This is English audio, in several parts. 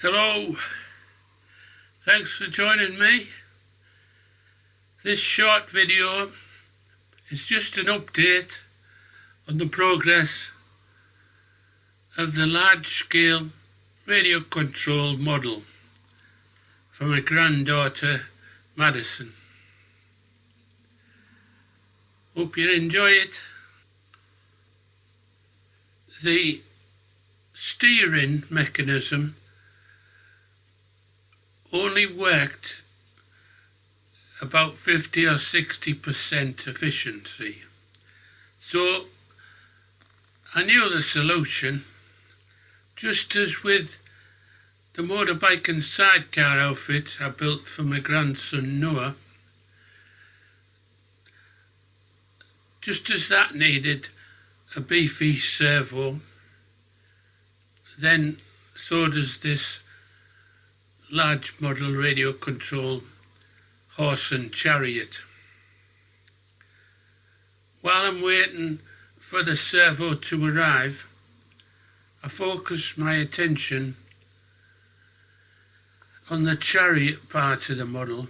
Hello, thanks for joining me. This short video is just an update on the progress of the large-scale radio control model for my granddaughter Madison. Hope you enjoy it. The steering mechanism only worked about 50 or 60% efficiency. So I knew the solution, just as with the motorbike and sidecar outfit I built for my grandson Noah. Just as that needed a beefy servo, then so does this large model radio control horse and chariot. While I'm waiting for the servo to arrive, I focus my attention on the chariot part of the model.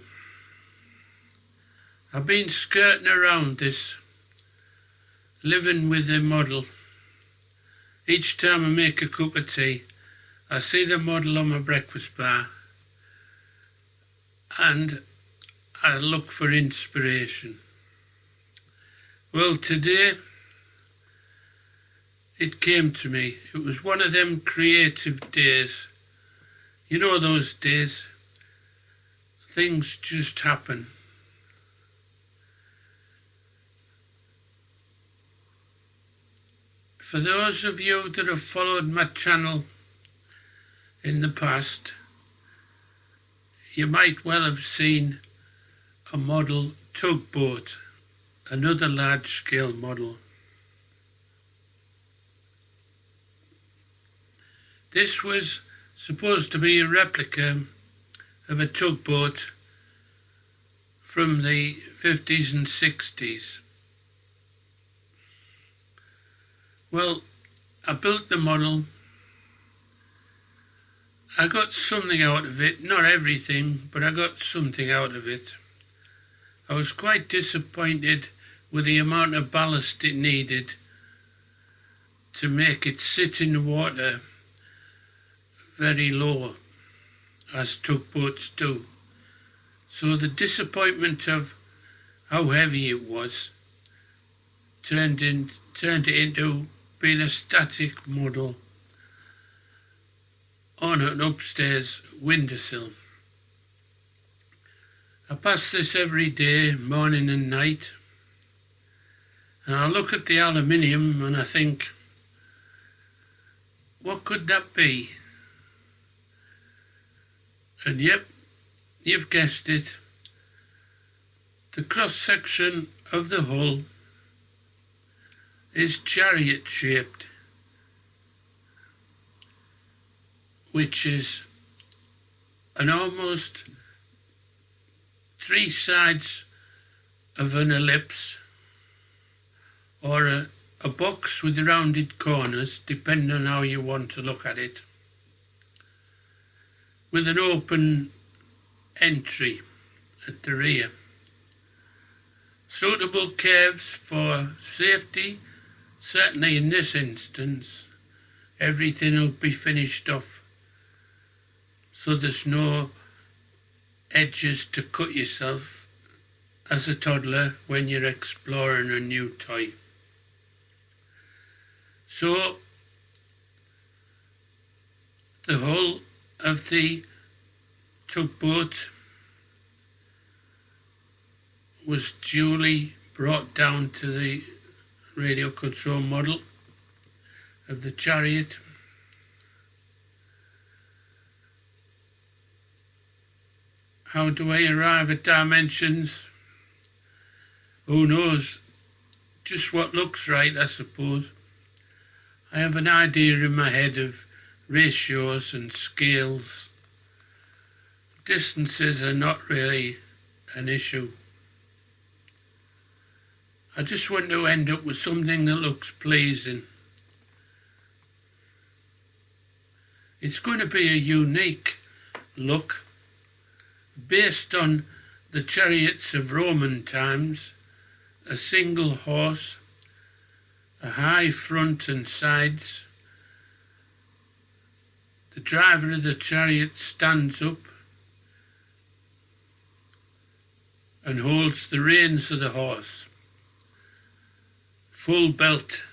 I've been skirting around this, living with the model. Each time I make a cup of tea, I see the model on my breakfast bar and I look for inspiration. Well, today it came to me. It was one of them creative days. You know those days, things just happen. For those of you that have followed my channel in the past, you might well have seen a model tugboat, another large-scale model. This was supposed to be a replica of a tugboat from the 50s and 60s. Well, I built the model. I got something out of it, not everything, but I got something out of it. I was quite disappointed with the amount of ballast it needed to make it sit in the water very low, as tugboats do. So the disappointment of how heavy it was turned it into being a static model on an upstairs windowsill. I pass this every day, morning and night, and I look at the aluminium and I think, what could that be? And yep, you've guessed it, the cross-section of the hull is chariot shaped, which is an almost 3 sides of an ellipse, or a box with rounded corners, depending on how you want to look at it, with an open entry at the rear. Suitable curves for safety. Certainly in this instance, everything will be finished off so there's no edges to cut yourself as a toddler when you're exploring a new toy. So the hull of the tugboat was duly brought down to the radio control model of the chariot. How do I arrive at dimensions? Who knows? Just what looks right, I suppose. I have an idea in my head of ratios and scales. Distances are not really an issue. I just want to end up with something that looks pleasing. It's going to be a unique look based on the chariots of Roman times, a single horse, a high front and sides. The driver of the chariot stands up and holds the reins of the horse. Full belt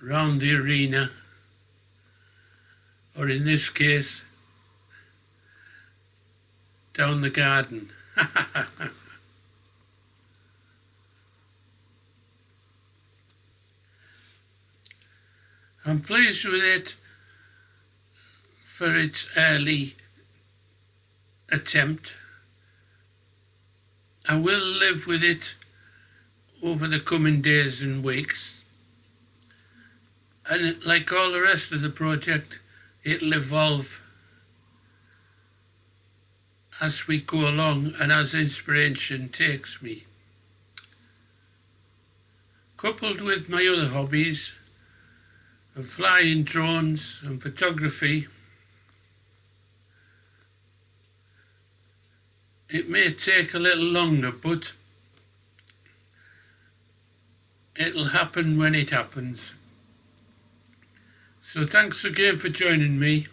round the arena, or in this case, down the garden. I'm pleased with it for its early attempt. I will live with it over the coming days and weeks, and like all the rest of the project, it'll evolve as we go along and as inspiration takes me. Coupled with my other hobbies of flying drones and photography, it may take a little longer, but it'll happen when it happens. So thanks again for joining me.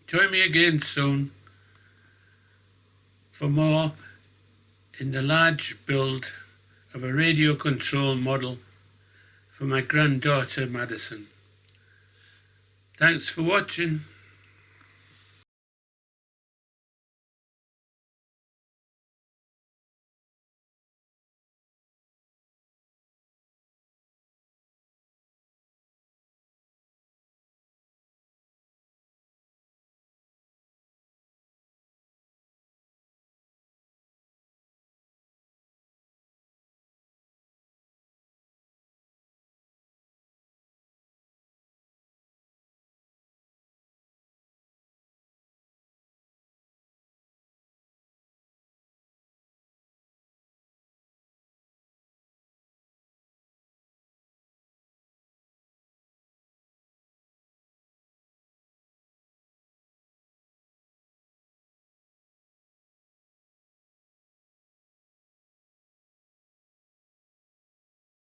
Join me again soon for more in the large build of a radio control model for my granddaughter Madison. Thanks for watching.